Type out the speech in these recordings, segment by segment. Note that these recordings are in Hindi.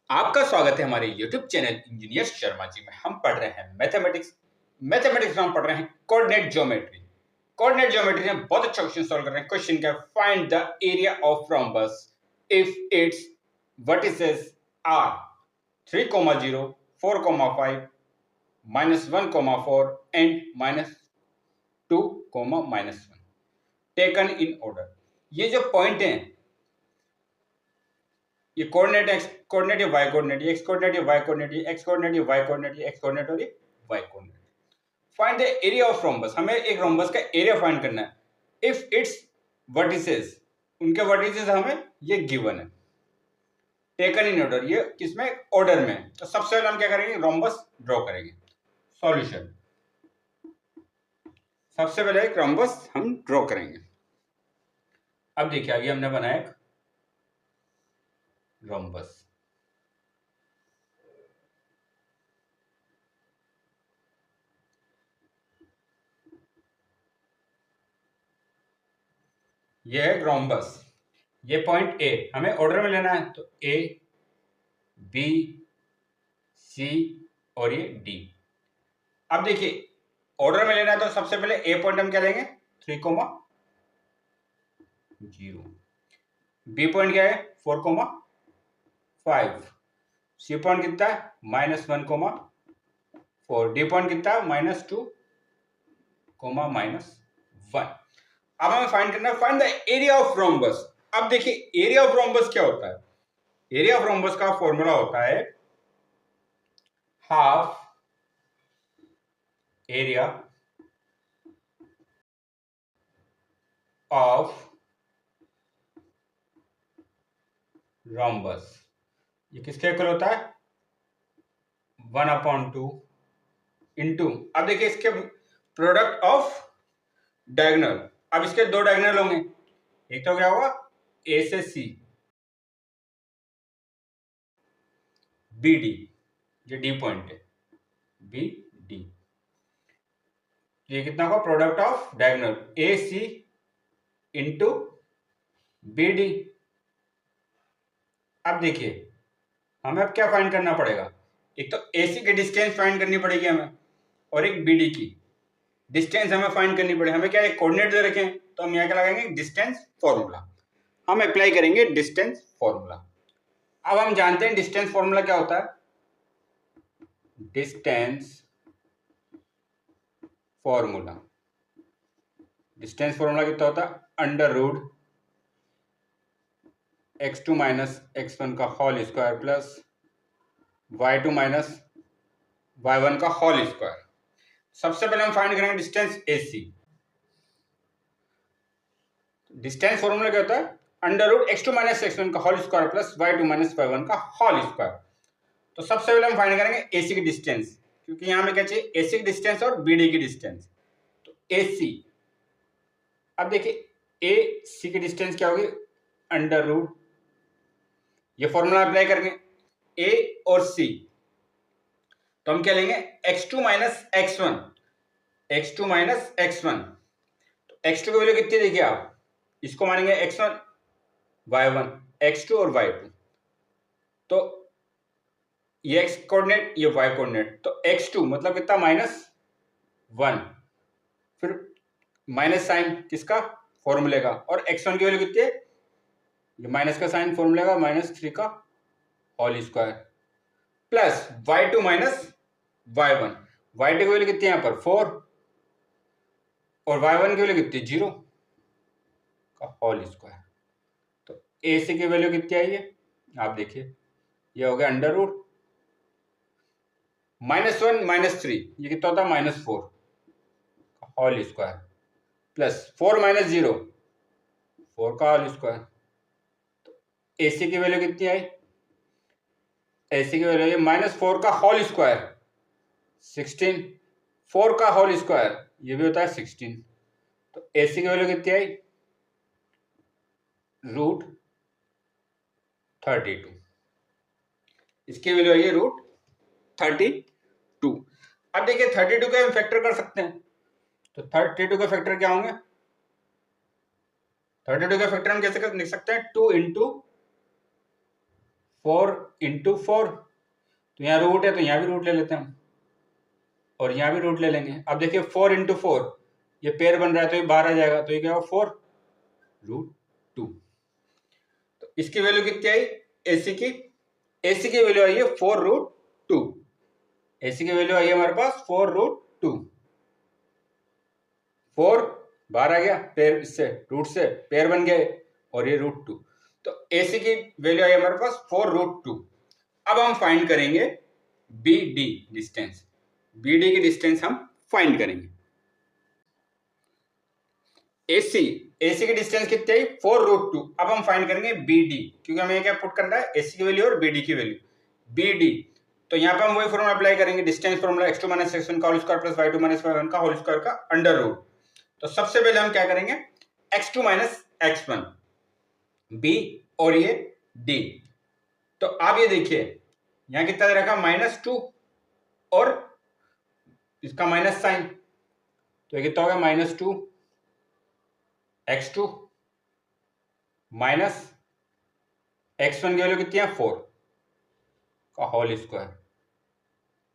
आपका स्वागत है हमारे YouTube channel engineer Sharma ji में। हम पढ़ रहे हैं मैथमेटिक्स में हम पढ़ रहे हैं कोऑर्डिनेट ज्योमेट्री। कोऑर्डिनेट ज्योमेट्री में बहुत अच्छा क्वेश्चन सॉल्व कर रहे हैं। क्वेश्चन क्या, find the area of rhombus if its vertices are 3,0, 4,5, -1,4 and -2, -1 taken in order. ये जो पॉइंट है, ये कोऑर्डिनेट एक्स कोऑर्डिनेट या वाई कोऑर्डिनेट, ये एक्स कोऑर्डिनेट या वाई कोऑर्डिनेट, ये एक्स कोऑर्डिनेट या वाई कोऑर्डिनेट, ये एक्स कोऑर्डिनेट और ये y coordinate. Find the area of rhombus, हमें एक रोम्बस का एरिया फाइंड करना है। इफ इट्स वर्टिसेस, उनके वर्टिसेस हमें ये गिवन है, टेकन इन ऑर्डर, ये किसमें, ऑर्डर में। तो सबसे पहले हम क्या करेंगे, रोम्बस ड्रॉ करेंगे। सॉल्यूशन, सबसे पहले एक रोम्बस हम ड्रॉ करेंगे। अब देखिए, अभी हमने बनाया एक रोम्बस। ये है रोम्बस, ये पॉइंट ए हमें ऑर्डर में लेना है, तो ए बी सी और ये डी। अब देखिए, ऑर्डर में लेना है तो सबसे पहले ए पॉइंट हम क्या लेंगे, 3,0, बी पॉइंट क्या है 4,5, सी पॉइंट कितना है -1,4, डी पॉइंट कितना है -2, -1। अब हमें फाइंड करना है, find the area of rhombus. अब देखिए, एरिया ऑफ रोम्बस क्या होता है, एरिया ऑफ रोम्बस का फॉर्मूला होता है हाफ एरिया ऑफ रोम्बस। ये किसके इक्वल होता है, 1/2 इंटू, अब देखिए इसके प्रोडक्ट ऑफ डायगोनल। अब इसके दो डायगोनल होंगे, एक तो क्या होगा ए से सी, बी डी, ये डी पॉइंट है, बी डी, ये कितना होगा, product of diagonal A C into B D. अब देखिए, हमें अब क्या फाइंड करना पड़ेगा, एक तो ए सी की डिस्टेंस फाइंड करनी पड़ेगी हमें, और एक बी डी की डिस्टेंस हमें फाइंड करनी पड़ेगी। हमें क्या है, कोऑर्डिनेट दे रखे हैं, तो हम यहाँ क्या लगाएंगे, डिस्टेंस फॉर्मूला। हम अप्लाई करेंगे डिस्टेंस फॉर्मूला। अब हम जानते हैं डिस्टेंस फॉर्मूला क्या होता है, डिस्टेंस फॉर्मूला, डिस्टेंस फॉर्मूला कितना होता है, √ x2 - x1 का whole square plus y2 - y1 का होल स्क्वायर। सबसे पहले हम फाइंड करेंगे डिस्टेंस AC। डिस्टेंस फॉर्मूला क्या होता है, √ x2 - x1 का whole square plus y2 - y1 का होल स्क्वायर। तो सबसे पहले हम फाइंड करेंगे AC की डिस्टेंस, क्योंकि यहां हमें क्या चाहिए, AC की डिस्टेंस और BD की डिस्टेंस। तो AC, अब देखिए AC की डिस्टेंस क्या होगी, √ ये फॉर्मूला अप्लाई करेंगे A और C, तो हम क्या लेंगे, x2 - x1, x2 - x1। तो x2 की वैल्यू कितनी देखिए आप, इसको मानेंगे x1 y1, x2 और y2, तो ये x कोऑर्डिनेट ये y कोऑर्डिनेट, तो x2 मतलब कितना, -1, फिर माइनस साइन किसका, फॉर्मूले का, और x1 की वैल्यू कितनी है, ये माइनस का साइन फॉर्मूले का, -3 का whole square plus y2 - y1, y2 की वैल्यू कितनी है यहाँ पर 4, और y1 की वैल्यू कितनी, 0 का होल स्क्वायर। तो AC की वैल्यू कितनी आई है, आप देखिए, ये हो गया √ -1 - 3, ये कितना होता है, -4 का होल स्क्वायर प्लस 4 - 0, 4 का होल स्क्वायर। तो AC की वैल्यू कितनी आई, AC की वैल्यू -4 का होल स्क्वायर 16, 4 का होल स्क्वायर ये भी होता है 16। तो AC की वैल्यू कितनी आई, √32, इसकी वैल्यू आई है √32। अब देखिए 32 का हम फैक्टर कर सकते हैं, तो 32 का फैक्टर क्या होंगे, 32 का फैक्टर हम कैसे लिख सकते हैं, 2 × 4 × 4, तो यहाँ रूट है तो यहाँ भी रूट ले लेते हैं हम, और यहाँ भी रूट ले लेंगे। अब देखिए 4 × 4, ये पेयर बन रहा है तो ये बाहर आ जाएगा, तो ये क्या होगा 4√2। तो इसकी वैल्यू कितनी आई AC की? AC की वैल्यू आई है 4√2। AC की वैल्यू आई है हमारे पास 4√2। 4 बाहर आ गया, पेयर इससे रूट से पेयर बन गए, और ये √2। तो AC की वैल्यू आई हमारे पास 4√2। अब हम फाइंड करेंगे BD डिस्टेंस। BD की डिस्टेंस हम फाइंड करेंगे। AC की डिस्टेंस कितनी आई 4√2। अब हम फाइंड करेंगे BD, क्योंकि हमें क्या पुट करना है, AC की वैल्यू और BD की वैल्यू। BD, तो यहाँ पे हम वही फॉर्मूला अप्लाई करेंगे, डिस्टेंस फॉर्मूला x2 - x1 का whole square plus y2 - y1 का होल स्क्वायर का अंडर रूट। तो सबसे पहले हम क्या करेंगे, x2 - x1 B और ये D। तो आप ये देखिए यहाँ कितना दे रखा -2 और इसका माइनस साइन, तो ये कितना हो गया -2 x2 माइनस x1 की वैल्यू कितनी है 4 का होल स्क्वायर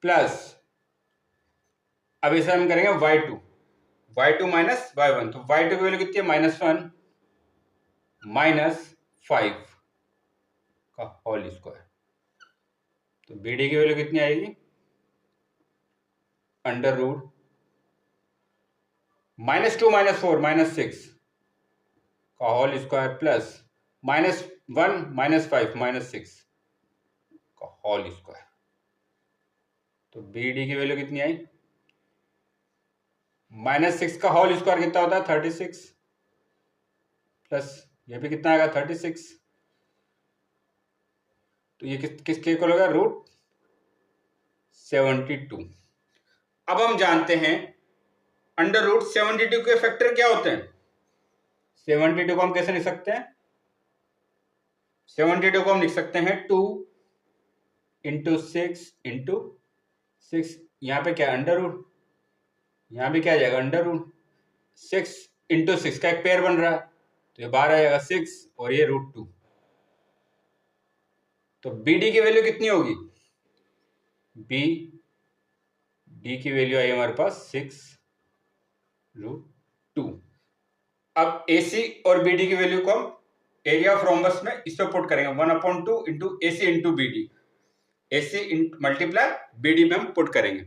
प्लस, अब इसे हम करेंगे y2 - y1, तो y2 की वैल्यू कितनी है -1 -5 का होल स्क्वायर। तो BD की वैल्यू कितनी आएगी अंडर रूट -2 - 4 -6 का होल स्क्वायर प्लस -1 -5 -6 का होल स्क्वायर। तो BD की वैल्यू कितनी आई, -6 का होल स्क्वायर कितना होता है 36, प्लस ये भी कितना आएगा 36, तो ये किसके इक्वल होगा √72। अब हम जानते हैं अंडर रूट 72 के फैक्टर क्या होते हैं। 72 को हम कैसे लिख सकते हैं, 72 को हम लिख सकते हैं 2 × 6 × 6, यहाँ पे क्या अंडर रूट, यहाँ भी क्या आ जाएगा अंडर रूट, 6 × 6 का एक पेयर बन रहा है, तो ये बाहर आ जाएगा 6 और ये √2। तो BD की वैल्यू कितनी होगी, BD की वैल्यू आई हमारे पास 6√2। अब AC और BD की वैल्यू को हम एरिया ऑफ रोम्बस में इस पे पुट करेंगे, 1/2 × AC × BD, AC multiply BD में हम पुट करेंगे।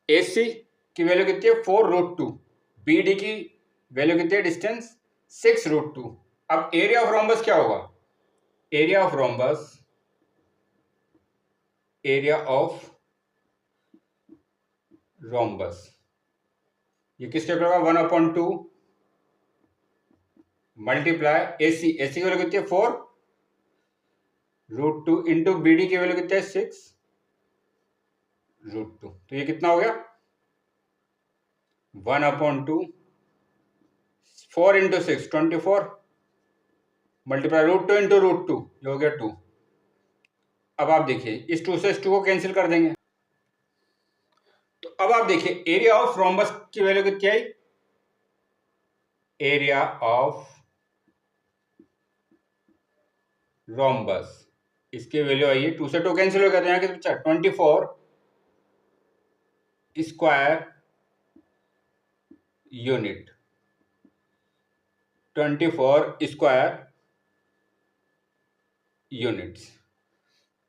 AC की वैल्यू कितनी है 4√2, BD की वैल्यू कितनी है डिस्टेंस 6√2। अब एरिया ऑफ रोम्बस क्या होगा, area of rhombus, area of rhombus ये किसके इक्वल होगा 1/2 मल्टीप्लाई AC की वैल्यू कितनी है 4√2 इंटू BD की वैल्यू कितनी है 6√2। तो ये कितना हो गया 1/2 4 × 6 24 मल्टीप्लाई √2 इंटू √2, ये हो गया 2। अब आप देखिए इस 2 से इस 2 को कैंसिल कर देंगे, तो अब आप देखिए एरिया ऑफ रोम्बस की वैल्यू कितनी आई, एरिया ऑफ रोम्बस इसकी वैल्यू आई है 2 से 2 कैंसिल हो गया, तो यहाँ कितना बचा 24 square unit, 24 square units,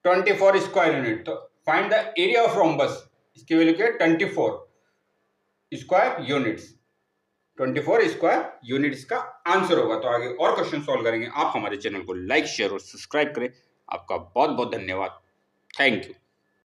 24 square unit. तो find the area of rhombus, इसकी वैल्यू क्या है 24 स्क्वायर यूनिट्स, 24 स्क्वायर यूनिट्स का आंसर होगा। तो आगे और क्वेश्चन सॉल्व करेंगे। आप हमारे चैनल को लाइक शेयर और सब्सक्राइब करें। आपका बहुत बहुत धन्यवाद, थैंक यू।